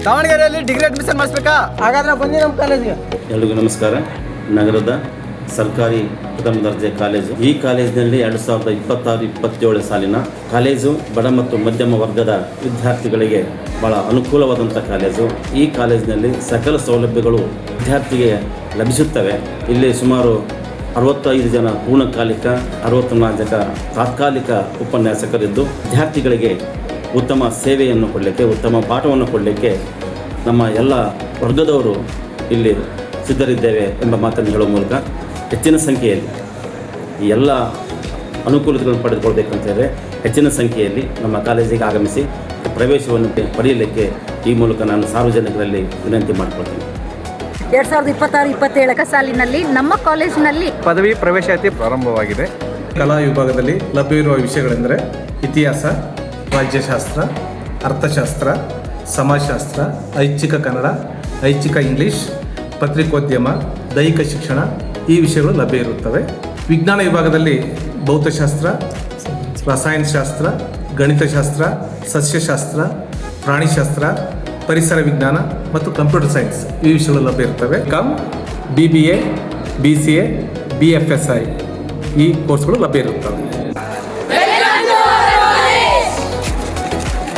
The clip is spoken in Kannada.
ದಾವಣಗೆರೆಯಲ್ಲಿ ಡಿಗ್ರಿ ಅಡ್ಮಿಷನ್ ಮಾಡಿಸ್ಬೇಕಾ? ಹಾಗಾದ್ರೆ ಬನ್ನಿ ನಮ್ಮ ಕಾಲೇಜ್ಗೆ. ಎಲ್ರಿಗೂ ನಮಸ್ಕಾರ. ನಗರದ ಸರ್ಕಾರಿ ಪ್ರಥಮ ದರ್ಜೆ ಕಾಲೇಜು. ಈ ಕಾಲೇಜಿನಲ್ಲಿ 2026-27 ಸಾಲಿನ ಕಾಲೇಜು ಬಡ ಮತ್ತು ಮಧ್ಯಮ ವರ್ಗದ ವಿದ್ಯಾರ್ಥಿಗಳಿಗೆ ಬಹಳ ಅನುಕೂಲವಾದಂಥ ಕಾಲೇಜು. ಈ ಕಾಲೇಜಿನಲ್ಲಿ ಸಕಲ ಸೌಲಭ್ಯಗಳು ವಿದ್ಯಾರ್ಥಿಗೆ ಲಭಿಸುತ್ತವೆ. ಇಲ್ಲಿ ಸುಮಾರು 65 ಜನ ಪೂರ್ಣಕಾಲಿಕ, 64 ಜನ ತಾತ್ಕಾಲಿಕ ಉಪನ್ಯಾಸಕರಿದ್ದು ವಿದ್ಯಾರ್ಥಿಗಳಿಗೆ ಉತ್ತಮ ಸೇವೆಯನ್ನು ಕೊಡಲಿಕ್ಕೆ, ಉತ್ತಮ ಪಾಠವನ್ನು ಕೊಡಲಿಕ್ಕೆ ನಮ್ಮ ಎಲ್ಲ ವರ್ಗದವರು ಇಲ್ಲಿ ಸಿದ್ಧರಿದ್ದೇವೆ ಎಂಬ ಮಾತನ್ನು ಹೇಳುವ ಮೂಲಕ ಹೆಚ್ಚಿನ ಸಂಖ್ಯೆಯಲ್ಲಿ ಈ ಎಲ್ಲ ಅನುಕೂಲತೆಗಳನ್ನು ಪಡೆದುಕೊಳ್ಬೇಕಂತೇಳಿ ಹೆಚ್ಚಿನ ಸಂಖ್ಯೆಯಲ್ಲಿ ನಮ್ಮ ಕಾಲೇಜಿಗೆ ಆಗಮಿಸಿ ಪ್ರವೇಶವನ್ನು ಪಡೆಯಲಿಕ್ಕೆ ಈ ಮೂಲಕ ನಾನು ಸಾರ್ವಜನಿಕರಲ್ಲಿ ವಿನಂತಿ ಮಾಡಿಕೊಳ್ತೇನೆ. 2026-27 ಸಾಲಿನಲ್ಲಿ ನಮ್ಮ ಕಾಲೇಜಿನಲ್ಲಿ ಪದವಿ ಪ್ರವೇಶಾತಿ ಪ್ರಾರಂಭವಾಗಿದೆ. ಕಲಾ ವಿಭಾಗದಲ್ಲಿ ಲಭ್ಯವಿರುವ ವಿಷಯಗಳೆಂದರೆ ಇತಿಹಾಸ, ರಾಜ್ಯಶಾಸ್ತ್ರ, ಅರ್ಥಶಾಸ್ತ್ರ, ಸಮಾಜಶಾಸ್ತ್ರ, ಐಚ್ಛಿಕ ಕನ್ನಡ, ಐಚ್ಛಿಕ ಇಂಗ್ಲೀಷ್, ಪತ್ರಿಕೋದ್ಯಮ, ದೈಹಿಕ ಶಿಕ್ಷಣ ಈ ವಿಷಯಗಳು ಲಭ್ಯ ಇರುತ್ತವೆ. ವಿಜ್ಞಾನ ವಿಭಾಗದಲ್ಲಿ ಭೌತಶಾಸ್ತ್ರ, ರಸಾಯನಶಾಸ್ತ್ರ, ಗಣಿತಶಾಸ್ತ್ರ, ಸಸ್ಯಶಾಸ್ತ್ರ, ಪ್ರಾಣಿಶಾಸ್ತ್ರ, ಪರಿಸರ ವಿಜ್ಞಾನ ಮತ್ತು ಕಂಪ್ಯೂಟರ್ ಸೈನ್ಸ್ ಈ ವಿಷಯಗಳು ಲಭ್ಯ ಇರ್ತವೆ. BBA, BCA, BFSI ಈ ಕೋರ್ಸ್ಗಳು ಲಭ್ಯ ಇರುತ್ತವೆ.